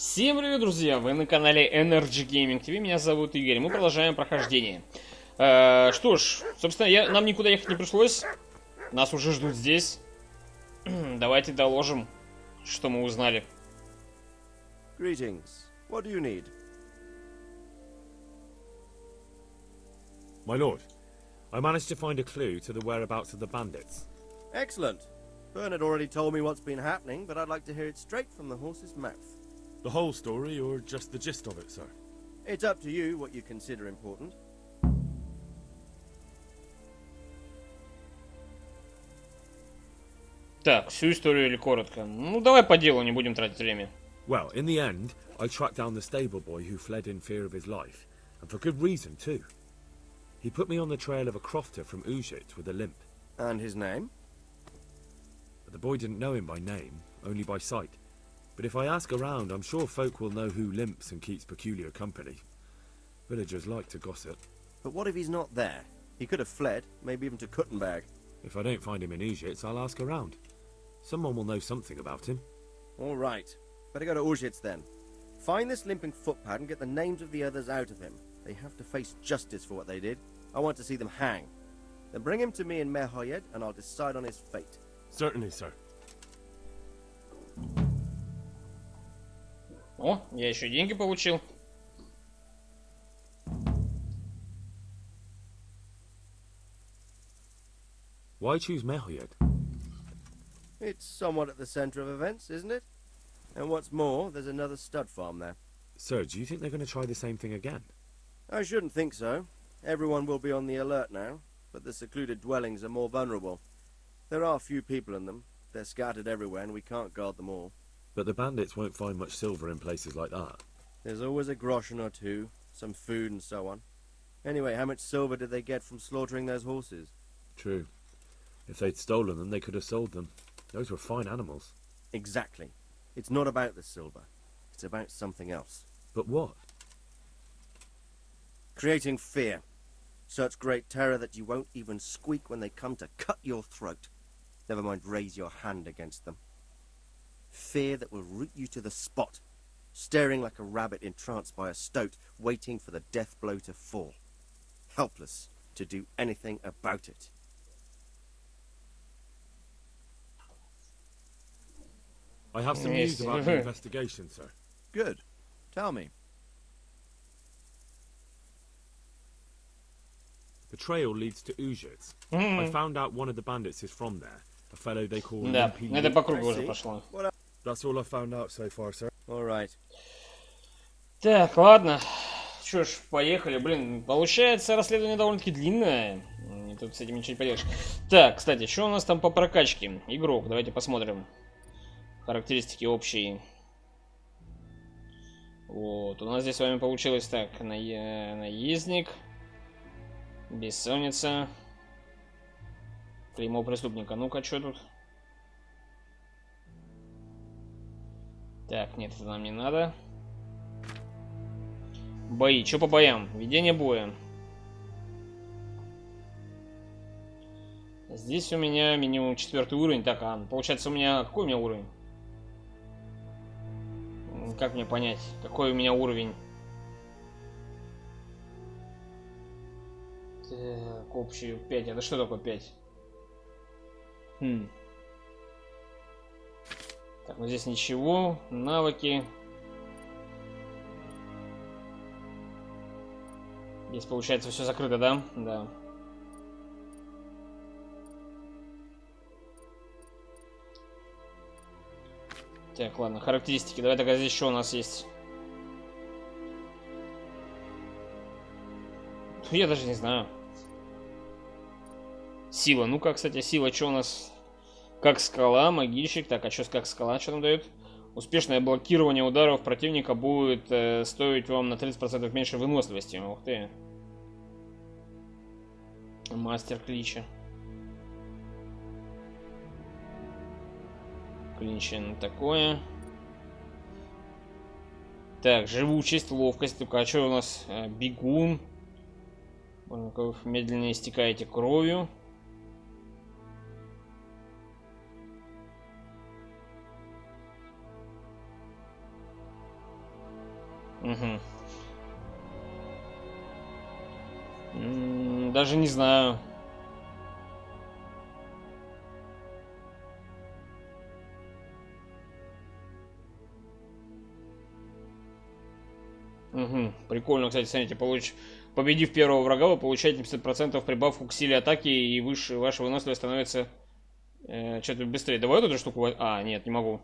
Всем привет, друзья! Вы на канале Energy Gaming TV, меня зовут Игорь, мы продолжаем прохождение. Что ж, собственно, нам никуда ехать не пришлось, нас уже ждут здесь. Давайте доложим, что мы узнали. Greetings. What do you need? My lord, I managed to find a clue to the whereabouts of the bandits. Excellent. Bernard already told me what's been happening, but I'd like to hear it straight from the horse's mouth. The whole story, or just the gist of it, sir? It's up to you what you consider important. Так, всю историю или коротко? Ну, давай по делу, не будем тратить время. Well, in the end, I tracked down the stable boy who fled in fear of his life, and for good reason, too. He put me on the trail of a crofter from Ujit with a limp. And his name? But the boy didn't know him by name, only by sight. But if I ask around, I'm sure folk will know who limps and keeps peculiar company. Villagers like to gossip. But what if he's not there? He could have fled, maybe even to Kuttenberg. If I don't find him in Ujit, I'll ask around. Someone will know something about him. All right. Better go to Ujits then. Find this limping footpad and get the names of the others out of him. They have to face justice for what they did. I want to see them hang. Then bring him to me in Merhoyed and I'll decide on his fate. Certainly, sir. О, я еще деньги получил. Why choose Merhoyed? It's somewhat at the center of events, isn't it? And what's more, there's another stud farm there. Sir, do you think they're going to try the same thing again? I shouldn't think so. Everyone will be on the alert now, but the secluded dwellings are more vulnerable. There are few people in them. They're scattered everywhere and we can't guard them all. But the bandits won't find much silver in places like that. There's always a groschen or two, some food and so on. Anyway, how much silver did they get from slaughtering those horses? True. If they'd stolen them, they could have sold them. Those were fine animals. Exactly. It's not about the silver. It's about something else. But what? Creating fear. Such great terror that you won't even squeak when they come to cut your throat. Never mind raise your hand against them. Fear that will root you to the spot, staring like a rabbit entranced by a stoat, waiting for the death blow to fall. Helpless to do anything about it. I have some news about the investigation, sir. Good. Tell me. The trail leads to Ujit. I found out one of the bandits is from there. A fellow they call Да, Limpy. это по кругу уже пошло. That's all I found out so far, sir. All right. Так, ладно. Что ж, поехали. Блин, получается, расследование довольно-таки длинное. Тут с этим ничего не поделаешь. Так, кстати, что у нас там по прокачке? Игрок, давайте посмотрим. Характеристики общие. Вот, у нас здесь с вами получилось так. Наездник. Бессонница. Клеймо преступника. Ну-ка, что тут? Так, нет, это нам не надо. Бои. Что по боям? Ведение боя. Здесь у меня меню 4 уровень. Так, получается у меня... Какой у меня уровень? Как мне понять, какой у меня уровень? Так, общий 5. Это что такое 5? Так, ну здесь ничего. Навыки. Здесь получается все закрыто, да? Да. Так, ладно, характеристики. Давай тогда здесь что у нас есть? Я даже не знаю. Сила. Ну-ка, кстати, сила, что у нас? Как скала, магичек. Так, а что как скала, что нам дает? Успешное блокирование ударов противника будет стоить вам на 30% меньше выносливости. Ух ты. Мастер клича. Клинчин такое. Так, живучесть, ловкость. Только а что у нас? Бегун. Медленно истекаете кровью. Угу. Даже не знаю. Угу. Прикольно, кстати, смотрите, победив первого врага, вы получаете 50% прибавку к силе атаки, и выше ваша выносливость становится что-то быстрее. Давай вот эту штуку. А, нет, не могу.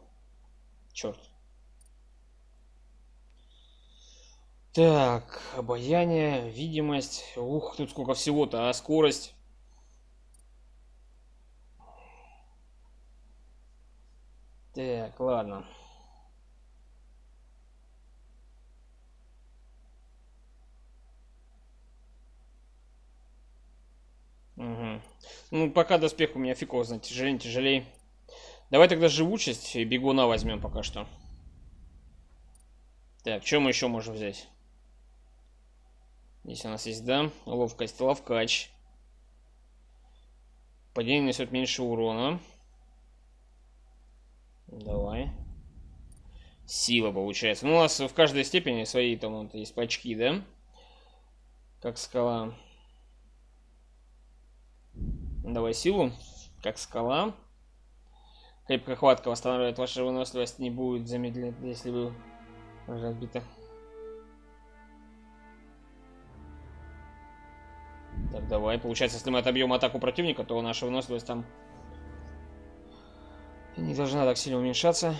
Черт. Так, обаяние, видимость. Ух, тут сколько всего-то, а скорость. Так, ладно. Угу. Ну, пока доспех у меня фиковозно, тяжелее, тяжелее. Давай тогда живучесть и бегуна возьмем пока что. Так, что мы еще можем взять? Здесь у нас есть, да, ловкость, ловкач. Падение несет меньше урона. Давай. Сила получается. Ну, у нас в каждой степени свои там вот есть очки, да? Как скала. Давай силу. Как скала. Крепкая хватка восстанавливает вашу выносливость, не будет замедлять, если вы разбиты. Так, давай. Получается, если мы отобьем атаку противника, то наша выносливость там не должна так сильно уменьшаться.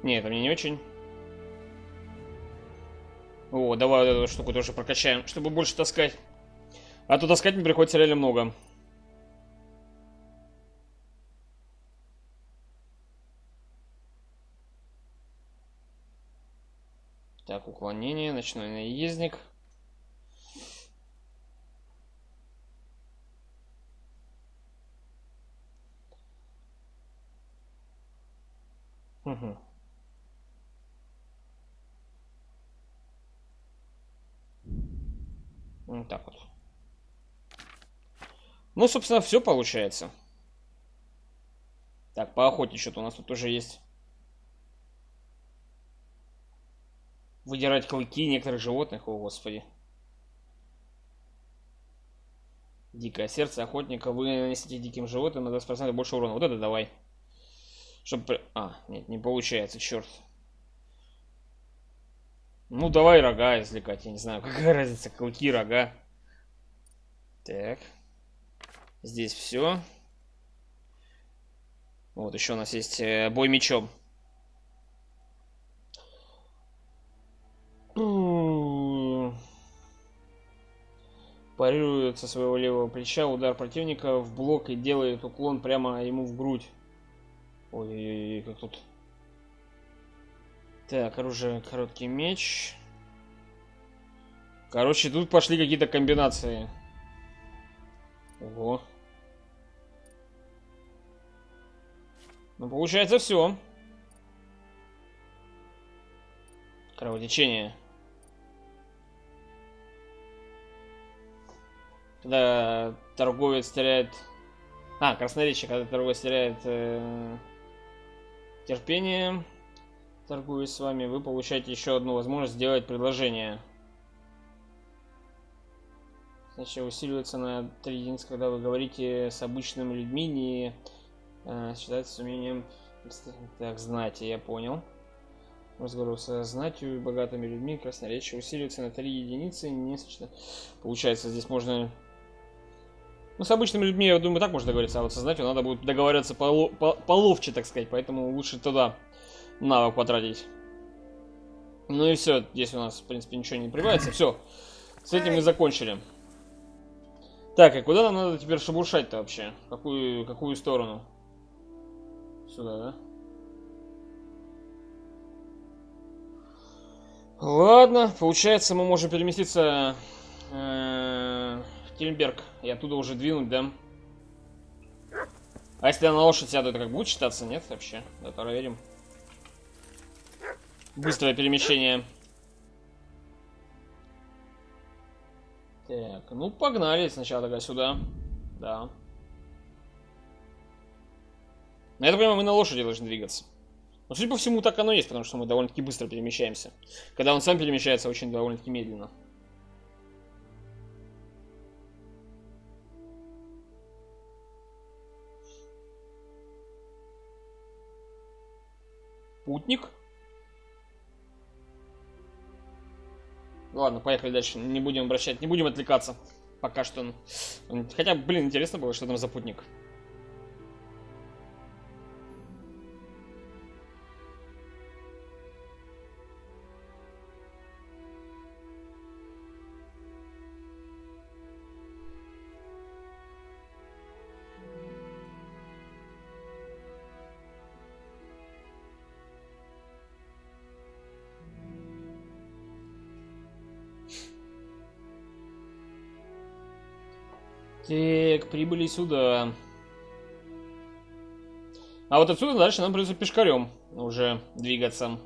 Не, это мне не очень. О, давай вот эту штуку тоже прокачаем, чтобы больше таскать. А то таскать мне приходится реально много. Так, уклонение, ночной наездник. Угу. Вот так вот. Ну, собственно, все получается. Так, по охоте что-то у нас тут уже есть. Выдирать клыки некоторых животных, о господи. Дикое сердце охотника. Вы нанесете диким животным на 20% больше урона. Вот это давай. Чтобы... А, нет, не получается, черт. Ну, давай рога извлекать, я не знаю, какая разница, клыки, рога. Так. Здесь все. Вот еще у нас есть бой мечом. Парирует со своего левого плеча удар противника в блок и делает уклон прямо ему в грудь. Ой-ой-ой, как тут. Так, оружие, короткий меч. Короче, тут пошли какие-то комбинации. Ого. Ну, получается, все. Кровотечение. Когда торговец теряет... А, красноречие, когда торговец теряет терпение, торгуясь с вами, вы получаете еще одну возможность сделать предложение. Значит, усиливается на 3 единицы, когда вы говорите с обычными людьми, не считается с умением... Так, знати, я понял. Разговор со знатью и богатыми людьми, красноречие усиливается на 3 единицы, не сочетается. Получается, здесь можно... Ну, с обычными людьми, я думаю, так можно договориться, а вот со знатью надо будет договариваться половче, так сказать, поэтому лучше туда навык потратить. Ну и все, здесь у нас, в принципе, ничего не прибавится. Все, с этим мы закончили. Так, и куда нам надо теперь шебуршать-то вообще? Какую сторону? Сюда, да? Ладно, получается, мы можем переместиться в Тильберг и оттуда уже двинуть, да? А если я на лошадь сяду, это как будет считаться? Нет, вообще? Да, проверим. Быстрое перемещение. Так, ну погнали сначала тогда сюда. Да. Я так понимаю, мы на лошади должны двигаться. Но, судя по всему, так оно и есть, потому что мы довольно-таки быстро перемещаемся. Когда он сам перемещается, очень довольно-таки медленно. Путник. Ладно, поехали дальше. Не будем обращать, не будем отвлекаться. Пока что. Хотя, блин, интересно было, что там за путник. Так, прибыли сюда. А вот отсюда дальше нам придется пешкарем уже двигаться.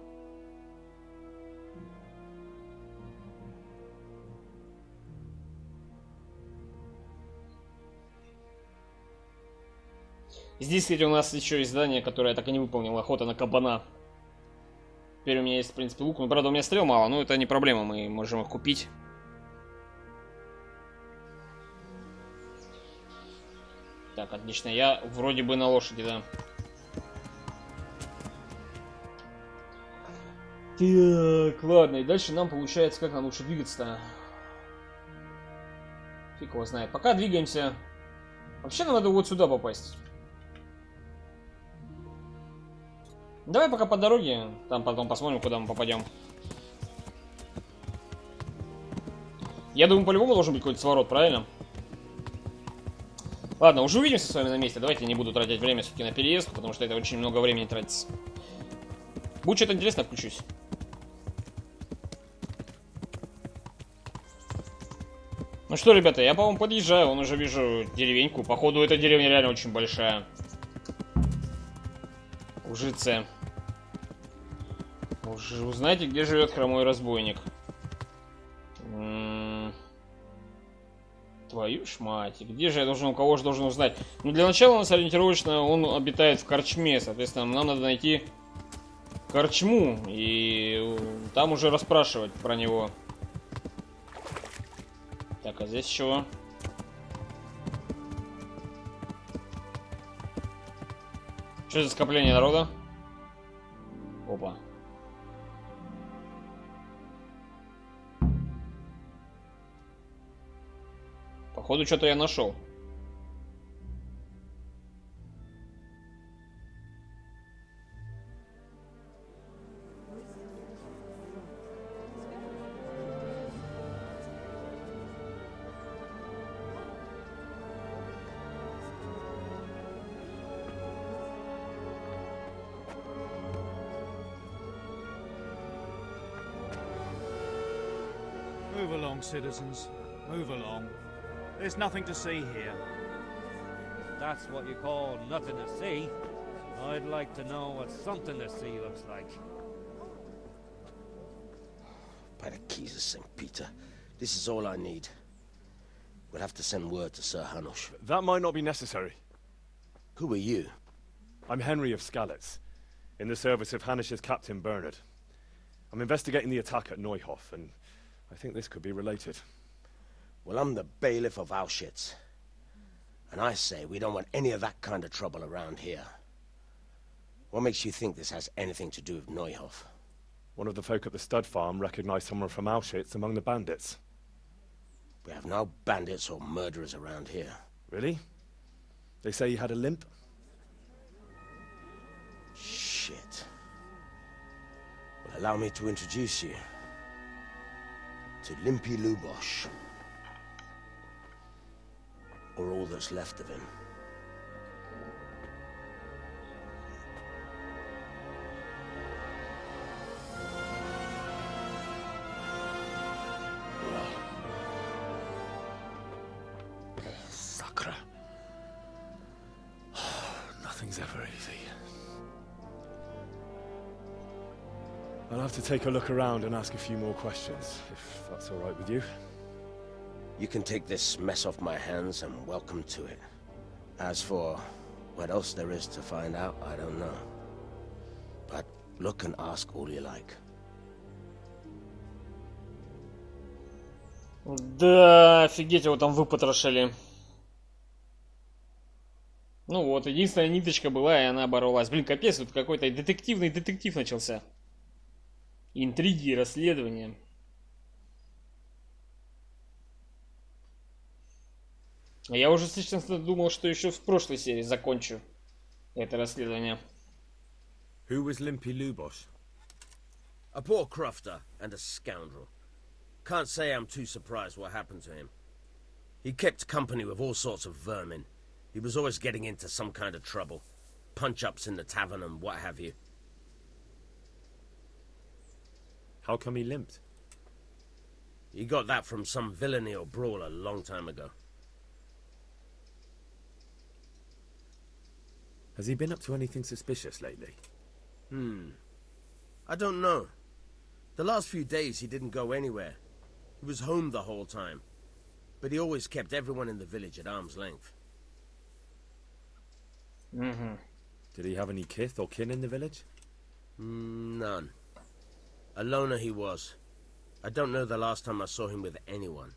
Здесь, кстати, у нас еще есть задание, которое я так и не выполнил. Охота на кабана. Теперь у меня есть, в принципе, лук. Ну, правда, у меня стрел мало, но это не проблема. Мы можем их купить. Так, отлично. Я вроде бы на лошади, да. Так, ладно. И дальше нам получается, как нам лучше двигаться-то. Фиг его знает. Пока двигаемся. Вообще нам надо вот сюда попасть. Давай пока по дороге. Там потом посмотрим, куда мы попадем. Я думаю, по-любому должен быть какой-то сворот, правильно? Ладно, уже увидимся с вами на месте. Давайте не буду тратить время все-таки на переезд, потому что это очень много времени тратится. Будет что-то интересное, включусь. Ну что, ребята, я, по-моему, подъезжаю. Вон уже вижу деревеньку. Походу, эта деревня реально очень большая. Ужице. Уже узнаете, где живет хромой разбойник. Твою ж мать, где же я должен, у кого же должен узнать? Ну, для начала у нас ориентировочно он обитает в корчме, соответственно, нам надо найти корчму и там уже расспрашивать про него. Так, а здесь чего? Что за скопление народа? Опа. Походу, что-то я нашел. Move along, citizens. Move along. There's nothing to see here. That's what you call nothing to see. I'd like to know what something to see looks like. By the keys of St. Peter, this is all I need. We'll have to send word to Sir Hanush. That might not be necessary. Who are you? I'm Henry of Skalitz, in the service of Hanush's Captain Bernard. I'm investigating the attack at Neuhof, and I think this could be related. Well, I'm the bailiff of Auschwitz. And I say we don't want any of that kind of trouble around here. What makes you think this has anything to do with Neuhof? One of the folk at the stud farm recognized someone from Auschwitz among the bandits. We have no bandits or murderers around here. Really? They say he had a limp? Shit. Well, allow me to introduce you to Limpy Lubosh. Or all that's left of him. Sakra. Nothing's ever easy. I'll have to take a look around and ask a few more questions, if that's all right with you. You can take this mess off my hands and welcome to it. As for What else there is to find out, I don't know. But look and ask all you like. Да, офигеть, его там выпотрошили. Ну вот, единственная ниточка была, и она боролась. Блин, капец, тут какой-то детективный детектив начался. Интриги, расследования. Я уже, честно, думал, что еще в прошлой серии закончу это расследование. Who was Limpy Lubosh? A poor crofter and a scoundrel. Can't say I'm too surprised what happened to him. He kept company with all sorts of vermin. He was always getting into some kind of trouble. Punch-ups in the tavern and what have you. How come he limped? He got that from some villainy or brawl a long time ago. Has he been up to anything suspicious lately? I don't know. The last few days he didn't go anywhere. He was home the whole time. But he always kept everyone in the village at arm's length. Did he have any kith or kin in the village? None. A loner he was. I don't know the last time I saw him with anyone.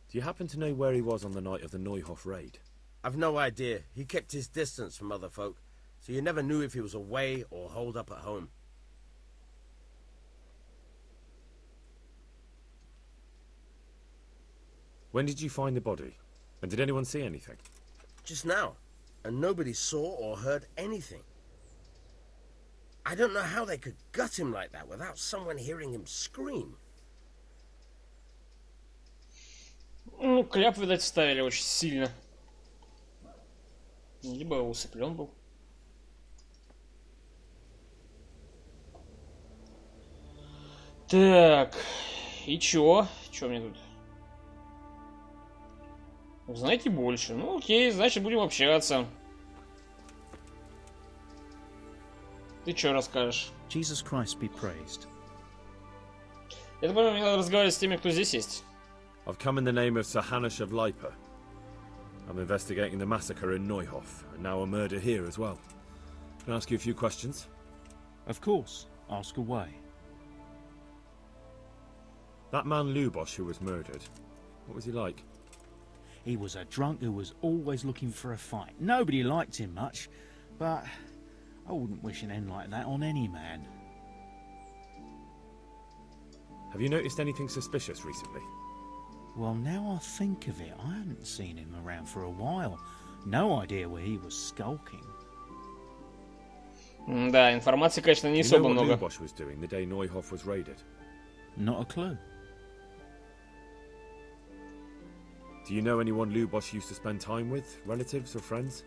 Do you happen to know where he was on the night of the Neuhof raid? I've no idea. He kept his distance from other folk, so you never knew if he was away or holed up at home. When did you find the body? And did anyone see anything? Just now. And nobody saw or heard anything. I don't know how they could gut him like that without someone hearing him scream. Ну, кляп, видать, вставили очень сильно. Либо усыплен был. Так, и чё? Чё мне тут? Узнайте больше. Ну окей, значит будем общаться. Ты чё расскажешь? Jesus Christ be praised. Я думаю, мне надо разговаривать с теми, кто здесь есть. I've come in the name of Sir Hanush of Lipa. I'm investigating the massacre in Neuhof, and now a murder here as well. Can I ask you a few questions? Of course, ask away. That man Lubosh who was murdered, what was he like? He was a drunk who was always looking for a fight. Nobody liked him much, but I wouldn't wish an end like that on any man. Have you noticed anything suspicious recently? Well, now I think of it, I hadn't seen him around for a while. No idea where he was skulking. Да, информации, конечно, не Do you know особо what много. Lubosh was doing the day Neuhof was raided? Not a clue. Do you know anyone Lubosh used to spend time with, relatives or friends?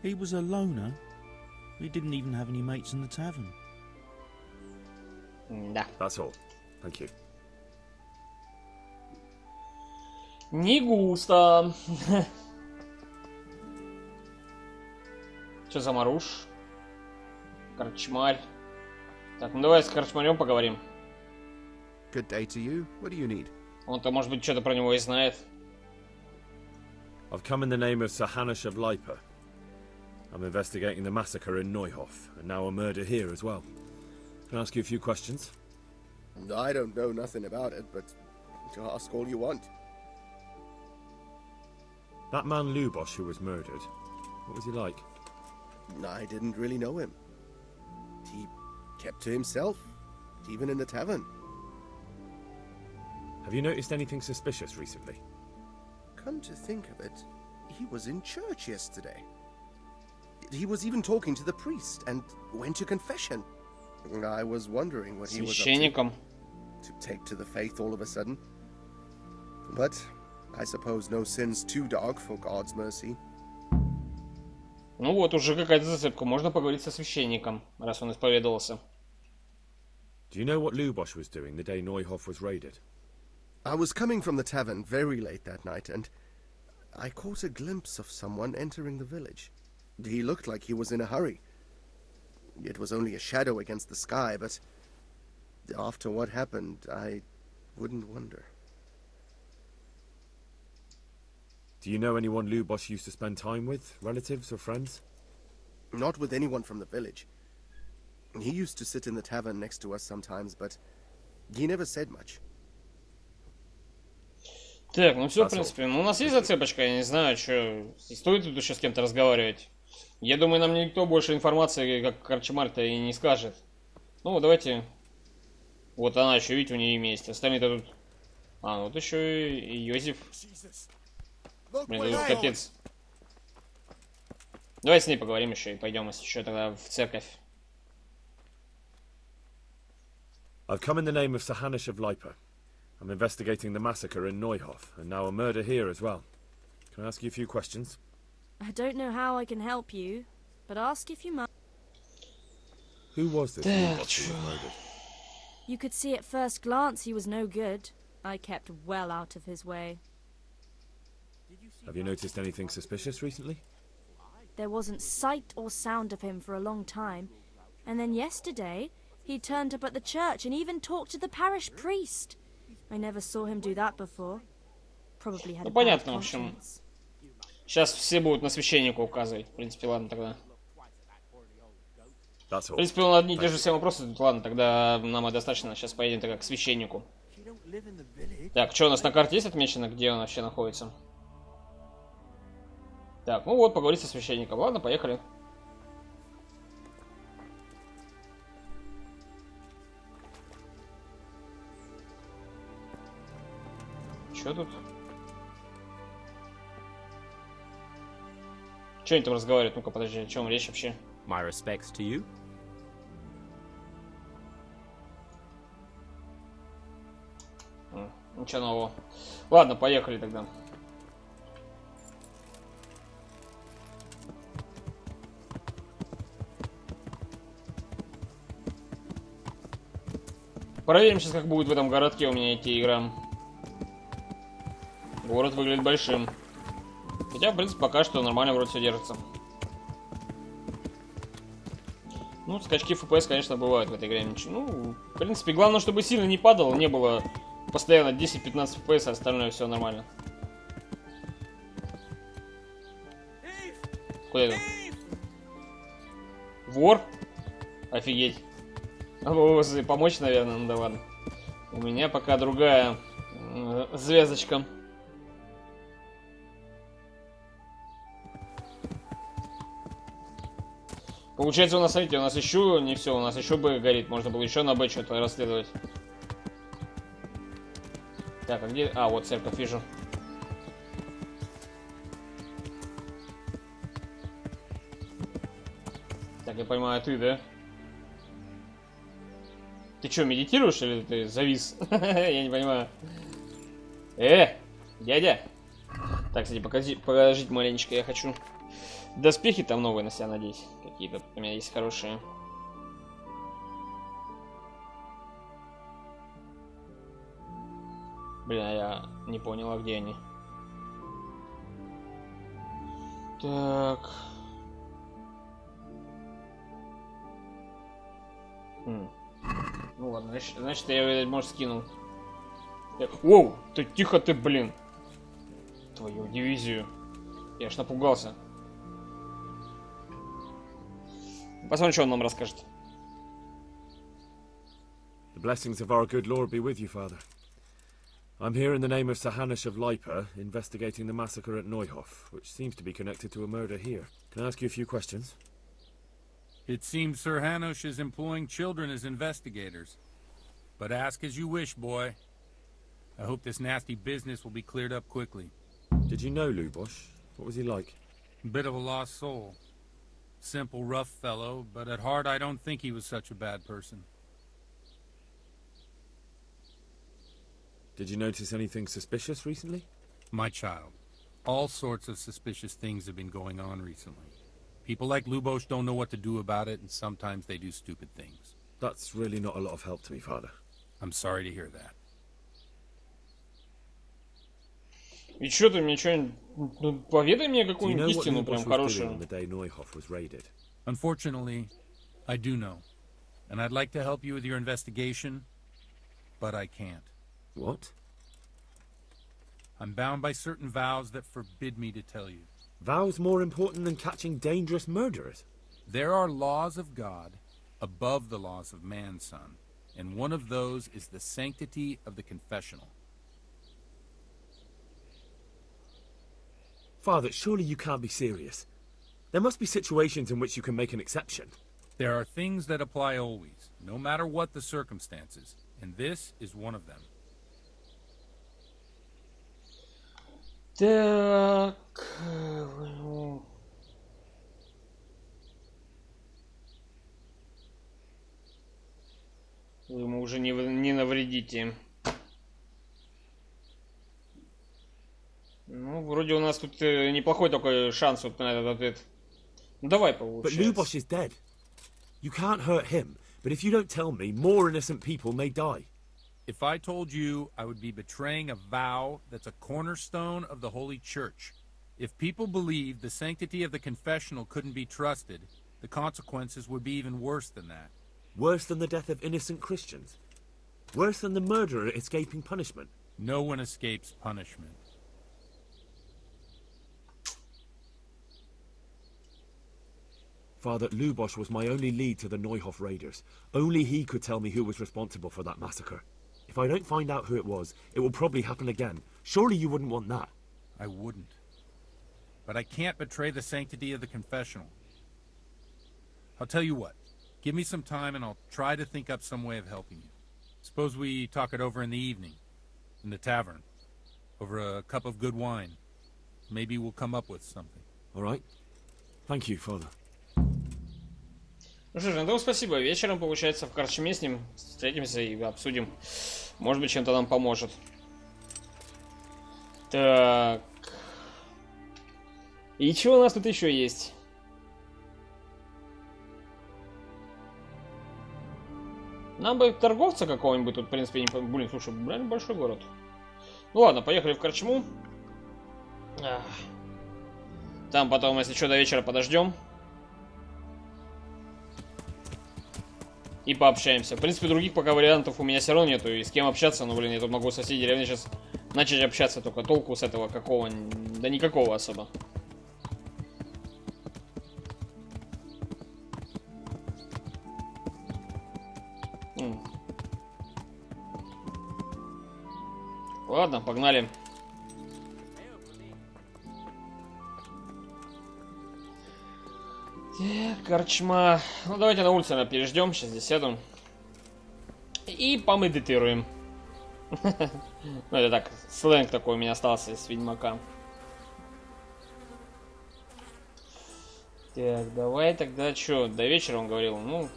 He was a loner. He didn't even have any mates in the tavern. Да. That's all. Thank you. Не густо. Что за маруш? Корчмарь. Так, ну давай с корчмарем поговорим. Good day to you. What do you need? Он-то, может быть, что-то про него и знает. I've come in the name of Sir Hanush of Lipa. I'm investigating the massacre in Neuhof, and now a murder here as well. Can I ask you a few questions? I don't know nothing about it, but ask all you want. That man Lubosh who was murdered, what was he like? I didn't really know him. He kept to himself, even in the tavern. Have you noticed anything suspicious recently? Come to think of it, he was in church yesterday. He was even talking to the priest and went to confession. I was wondering what he was up Священником. to take to the faith all of a sudden. But I suppose no sin's too dark for God's mercy. Ну вот, уже какая-то зацепка. Можно поговорить со священником, раз он исповедовался. Do you know what Lubosh was doing the day Neuhof was raided? I was coming from the tavern very late that night, and I caught a glimpse of someone entering the village. He looked like he was in a hurry. It was only a shadow against the sky, but after what happened, I wouldn't wonder. Do you know anyone Lubos used to spend time with? Relatives or friends? Not with anyone from the village. He used to sit in the tavern next to us sometimes, but he never said much. Так, ну все, в принципе. Ну, у нас есть зацепочка, я не знаю, что... Стоит тут еще с кем-то разговаривать? Я думаю, нам никто больше информации, как Корчмарь-то, и не скажет. Ну, давайте... Вот она еще, видите, у нее имя есть. Остальные-то тут... А, вот еще и Йозеф. Блин, тут капец. Давай с ней поговорим еще и пойдем еще тогда в церковь. I've come in the name of Sahanish of Lipa. I'm investigating the massacre in Neuhof, and now a murder here as well. Can I ask you a few questions? I don't know how I can help you, but ask if you must. Who was this Lubos who was murdered? You could see at first glance he was no good. I kept well out of his way. Have you noticed anything suspicious recently? There wasn't sight or sound of him for a long time, and then yesterday he turned up at the church and even talked to the parish priest. I never saw him do that before. Probably had a bad понятно, в общем. conscience. Сейчас все будут на священника указывать. В принципе, ладно тогда. В принципе, он одни и те же все вопросы. Ладно, тогда нам и достаточно. Сейчас поедем тогда к священнику. Так, что у нас на карте есть отмечено, где он вообще находится? Так, ну вот, поговорить со священником. Ладно, поехали. Что тут? Что они там разговаривают? Ну-ка, подожди, о чем речь вообще? My respects to you. Ничего нового. Ладно, поехали тогда. Проверим сейчас, как будет в этом городке у меня идти игра. Город выглядит большим. Хотя, в принципе, пока что нормально вроде все держится. Ну, скачки FPS, конечно, бывают в этой игре. Ну, в принципе, главное, чтобы сильно не падало, не было постоянно 10-15 FPS, а остальное все нормально. Куда это? Вор? Офигеть. Помочь, наверное, ну да ладно. У меня пока другая звездочка. Получается, у нас, смотрите, у нас еще не все, у нас еще Б горит. Можно было еще на Б что-то расследовать. Так, а где... А, вот церковь вижу. Так, я понимаю, ты, да? Ты что, медитируешь или ты завис? Я не понимаю. Дядя. Так, кстати, покажите маленечко, я хочу... Доспехи там новые на себя надеть. Какие-то у меня есть хорошие. Блин, а я не понял, а где они? Так. Ну ладно, значит я, может, скинул. Воу, ты тихо ты, блин. Твою дивизию. Я аж напугался. Посмотрим, что он нам расскажет. The blessings of our good Lord be with you, Father. I'm here in the name of Sahanish of Lipa, investigating the massacre at Neuhof, which seems to be connected to a murder here. Can I ask you a few questions? It seems Sir Hanush is employing children as investigators. But ask as you wish, boy. I hope this nasty business will be cleared up quickly. Did you know Lubos? What was he like? Bit of a lost soul. Simple, rough fellow, but at heart I don't think he was such a bad person. Did you notice anything suspicious recently? My child, all sorts of suspicious things have been going on recently. People like Lubos don't know what to do about it, and sometimes they do stupid things. That's really not a lot of help to me, Father. I'm sorry to hear that. И что ты мне что-нибудь... Поведай мне какую-нибудь истину прям хорошую. Unfortunately, I do know. And I'd like to help you with your investigation, but I can't. What? I'm bound by certain vows that forbid me to tell you. Vows more important than catching dangerous murderers? There are laws of God above the laws of man, son, and one of those is the sanctity of the confessional. Father, surely you can't be serious. There must be situations in which you can make an exception. There are things that apply always, no matter what the circumstances, and this is one of them. Так. Вы ему уже не навредите. Ну, вроде у нас тут неплохой такой шанс вот на этот ответ. Ну, давай, получается. But Lubosh is dead. You can't hurt him, but if you don't tell me, more innocent people may die. If I told you, I would be betraying a vow that's a cornerstone of the Holy Church. If people believed the sanctity of the confessional couldn't be trusted, the consequences would be even worse than that. Worse than the death of innocent Christians? Worse than the murderer escaping punishment? No one escapes punishment. Father, Lubosh was my only lead to the Neuhof raiders. Only he could tell me who was responsible for that massacre. If I don't find out who it was, it will probably happen again. Surely you wouldn't want that. I wouldn't. But I can't betray the sanctity of the confessional. I'll tell you what. Give me some time and I'll try to think up some way of helping you. Suppose we talk it over in the evening. In the tavern. Over a cup of good wine. Maybe we'll come up with something. All right. Thank you, Father. Ну что ж, Антон, спасибо. Вечером, получается, в корчме с ним встретимся и обсудим. Может быть, чем-то нам поможет. Так. И что у нас тут еще есть? Нам бы торговца какого-нибудь тут, в принципе, не... Блин, слушай, реально большой город. Ну ладно, поехали в корчму. Там потом, если что, до вечера подождем. И пообщаемся. В принципе, других пока вариантов у меня все равно нету. И с кем общаться, ну, блин, я тут могу с соседей деревни сейчас начать общаться. Только толку с этого какого? Да никакого особо. Ладно, погнали. Корчма. Ну, давайте на улице переждем. Сейчас здесь сяду. И помедитируем. Ну, это так, сленг такой у меня остался из Ведьмака. Так, давай тогда что, до вечера он говорил. Ну,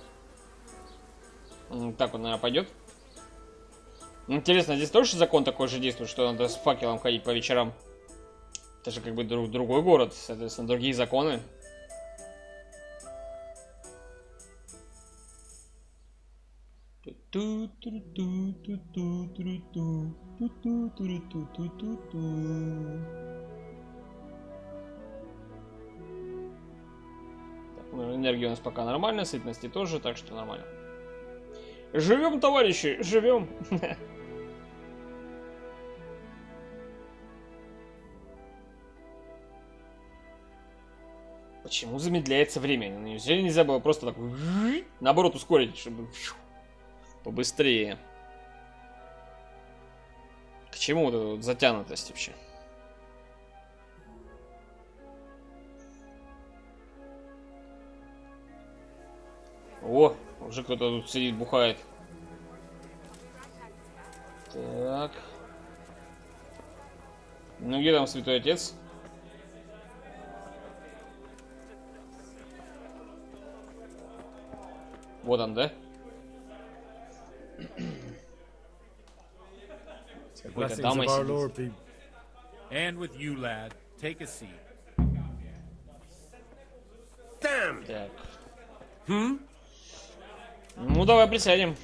так вот, наверное, пойдет. Интересно, здесь тоже закон такой же действует, что надо с факелом ходить по вечерам? Это же как бы другой город, соответственно, другие законы. Так, ну, энергия у нас пока нормальная, сытности тоже, так что нормально. Живем, товарищи, живем. Почему замедляется время? Неужели нельзя было просто так наоборот ускорить, чтобы побыстрее? К чему вот эта вот затянутость вообще? О, уже кто-то тут сидит, бухает. Так. Ну где там святой отец? Вот он, да? Какой-то дамой сидит. And with you, lad. Take a seat. Damn! Так. Ну, давай присядем.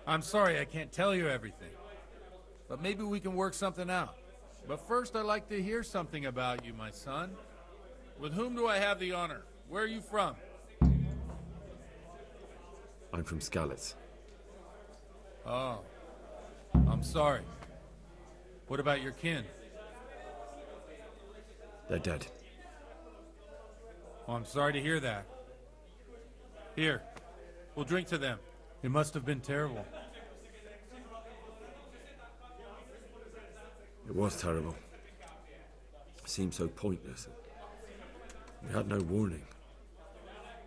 I'm sorry I can't tell you everything. But maybe we can work something out. But first I'd like to hear something about you, my son. With whom do I have the honor? Where are you from? I'm from Skalitz. Oh. I'm sorry. What about your kin? They're dead. Oh, I'm sorry to hear that. Here, we'll drink to them. It must have been terrible. It was terrible. It seemed so pointless. We had no warning.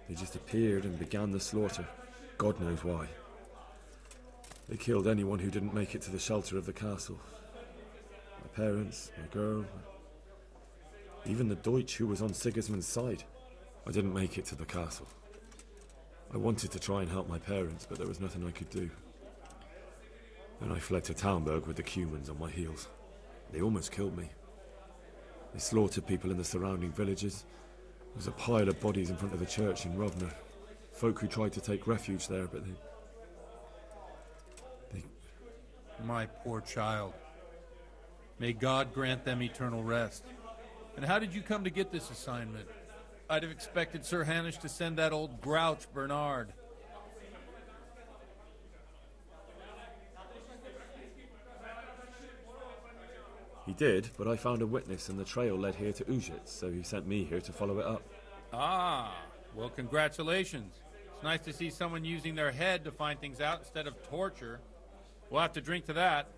They just appeared and began the slaughter. God knows why. They killed anyone who didn't make it to the shelter of the castle. My parents, my girl, even the Deutsch who was on Sigismund's side. I didn't make it to the castle. I wanted to try and help my parents, but there was nothing I could do. Then I fled to Talmberg with the Cumans on my heels. They almost killed me. They slaughtered people in the surrounding villages. There was a pile of bodies in front of the church in Rovner. Folk who tried to take refuge there, but they... My poor child. May God grant them eternal rest. And how did you come to get this assignment? I'd have expected Sir Hanish to send that old grouch, Bernard. He did, but I found a witness and the trail led here to Ujitz, so he sent me here to follow it up. Ah, well, congratulations. It's nice to see someone using their head to find things out instead of torture. We'll have to drink to that.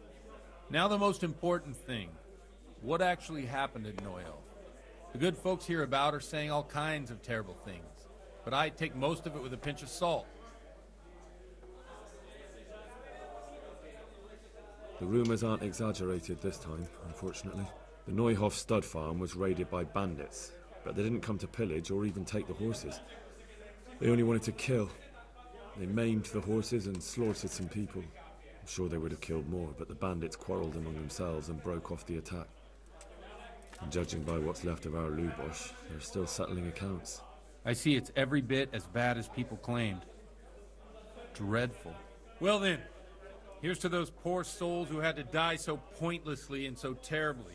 Now the most important thing. What actually happened at Noel? The good folks hereabout are saying all kinds of terrible things, but I take most of it with a pinch of salt. The rumors aren't exaggerated this time, unfortunately. The Neuhof stud farm was raided by bandits, but they didn't come to pillage or even take the horses. They only wanted to kill. They maimed the horses and slaughtered some people. I'm sure they would have killed more, but the bandits quarreled among themselves and broke off the attack. And judging by what's left of our Lubosh, they're still settling accounts. I see it's every bit as bad as people claimed. Dreadful. Well then, here's to those poor souls who had to die so pointlessly and so terribly.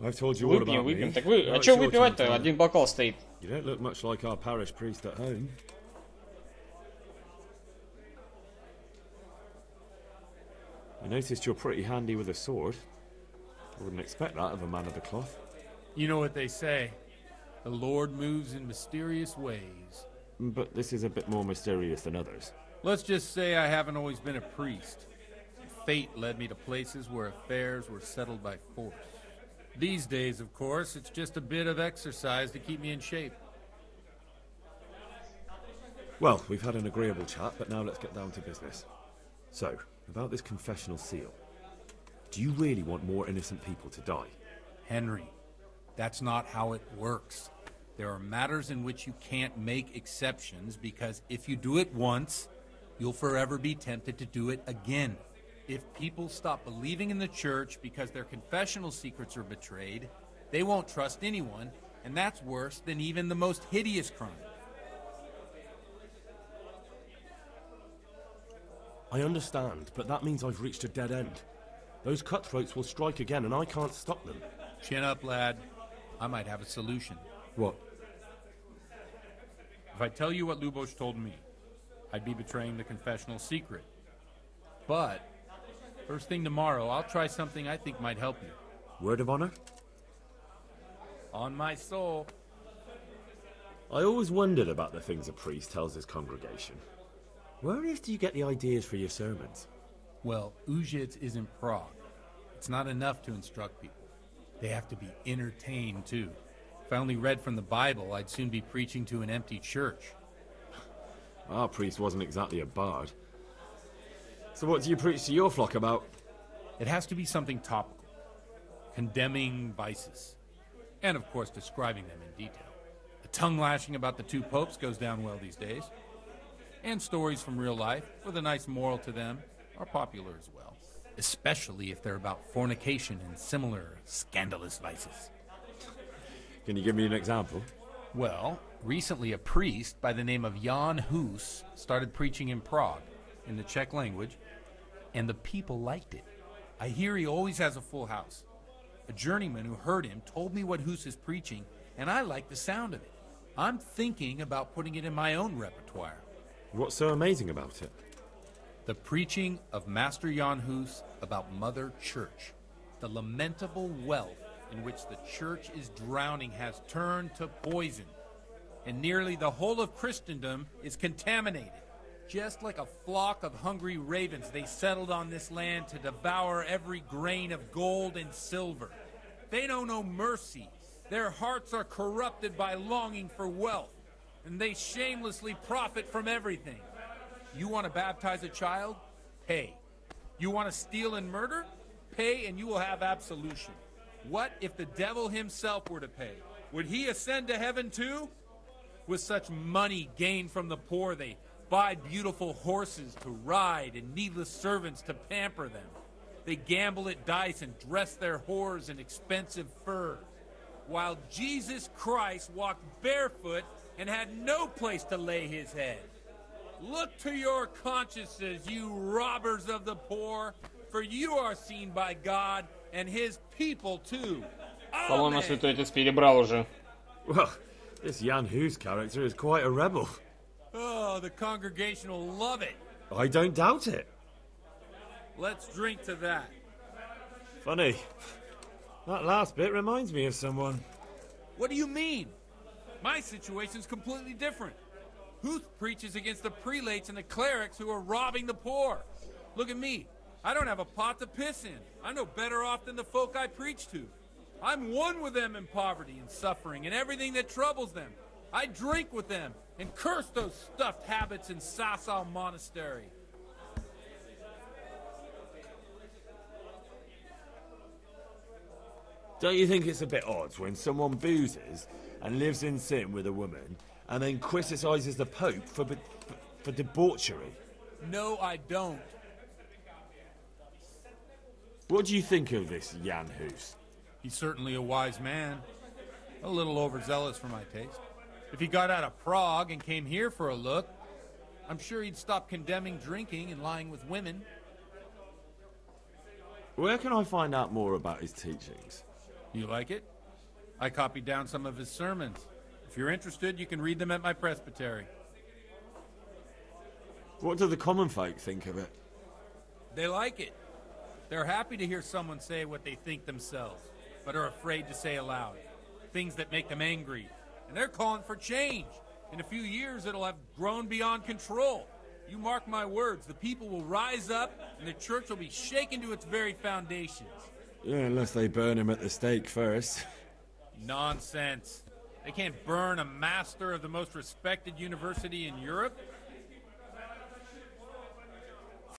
I've told you all about Выпьем. me. Так вы... Now А it's чё your выпивать-то? turn, Один бокал стоит. You don't look much like our parish priest at home. I noticed you're pretty handy with a sword. I wouldn't expect that of a man of the cloth. You know what they say. The Lord moves in mysterious ways. But this is a bit more mysterious than others. Let's just say I haven't always been a priest. Fate led me to places where affairs were settled by force. These days, of course, it's just a bit of exercise to keep me in shape. Well, we've had an agreeable chat, but now let's get down to business. So, about this confessional seal. Do you really want more innocent people to die? Henry, that's not how it works. There are matters in which you can't make exceptions because if you do it once, you'll forever be tempted to do it again. If people stop believing in the church because their confessional secrets are betrayed, they won't trust anyone, and that's worse than even the most hideous crime. I understand, but that means I've reached a dead end. Those cutthroats will strike again, and I can't stop them. Chin up, lad. I might have a solution. What? If I tell you what Lubosh told me, I'd be betraying the confessional secret. But, first thing tomorrow, I'll try something I think might help you. Word of honor? On my soul. I always wondered about the things a priest tells his congregation. Where on earth do you get the ideas for your sermons? Well, Ujitz is in Prague. It's not enough to instruct people. They have to be entertained, too. If I only read from the Bible, I'd soon be preaching to an empty church. Our priest wasn't exactly a bard. So what do you preach to your flock about? It has to be something topical. Condemning vices. And, of course, describing them in detail. The tongue-lashing about the two popes goes down well these days. And stories from real life, with a nice moral to them, are popular as well. Especially if they're about fornication and similar scandalous vices. Can you give me an example? Well, recently a priest by the name of Jan Hus started preaching in Prague, in the Czech language, and the people liked it. I hear he always has a full house. A journeyman who heard him told me what Hus is preaching, and I like the sound of it. I'm thinking about putting it in my own repertoire. What's so amazing about it? The preaching of Master Jan Hus about Mother Church. The lamentable wealth in which the church is drowning has turned to poison, and nearly the whole of Christendom is contaminated. Just like a flock of hungry ravens, they settled on this land to devour every grain of gold and silver. They know no mercy. Their hearts are corrupted by longing for wealth, and they shamelessly profit from everything. You want to baptize a child? Pay. You want to steal and murder? Pay and you will have absolution. What if the devil himself were to pay? Would he ascend to heaven too? With such money gained from the poor, they buy beautiful horses to ride and needless servants to pamper them. They gamble at dice and dress their whores in expensive furs, while Jesus Christ walked barefoot and had no place to lay his head. Look to your consciences, you robbers of the poor, for you are seen by God and his people too. По-моему, святой отец перебрал уже. Well, this Jan Hus character is quite a rebel. Oh, the congregation will love it. I don't doubt it. Let's drink to that. Funny. That last bit reminds me of someone. What do you mean? My situation's completely different. Huth preaches against the prelates and the clerics who are robbing the poor. Look at me. I don't have a pot to piss in. I'm no better off than the folk I preach to. I'm one with them in poverty and suffering and everything that troubles them. I drink with them and curse those stuffed habits in Sasau Monastery. Don't you think it's a bit odd when someone boozes and lives in sin with a woman and then criticises the Pope for debauchery? No, I don't. What do you think of this Jan Hus? He's certainly a wise man. A little overzealous for my taste. If he got out of Prague and came here for a look, I'm sure he'd stop condemning drinking and lying with women. Where can I find out more about his teachings? You like it? I copied down some of his sermons. If you're interested, you can read them at my presbytery. What do the common folk think of it? They like it. They're happy to hear someone say what they think themselves, but are afraid to say aloud. Things that make them angry. And they're calling for change. In a few years, it'll have grown beyond control. You mark my words, the people will rise up, and the church will be shaken to its very foundations. Yeah, unless they burn him at the stake first. Nonsense. They can't burn a master of the most respected university in Europe.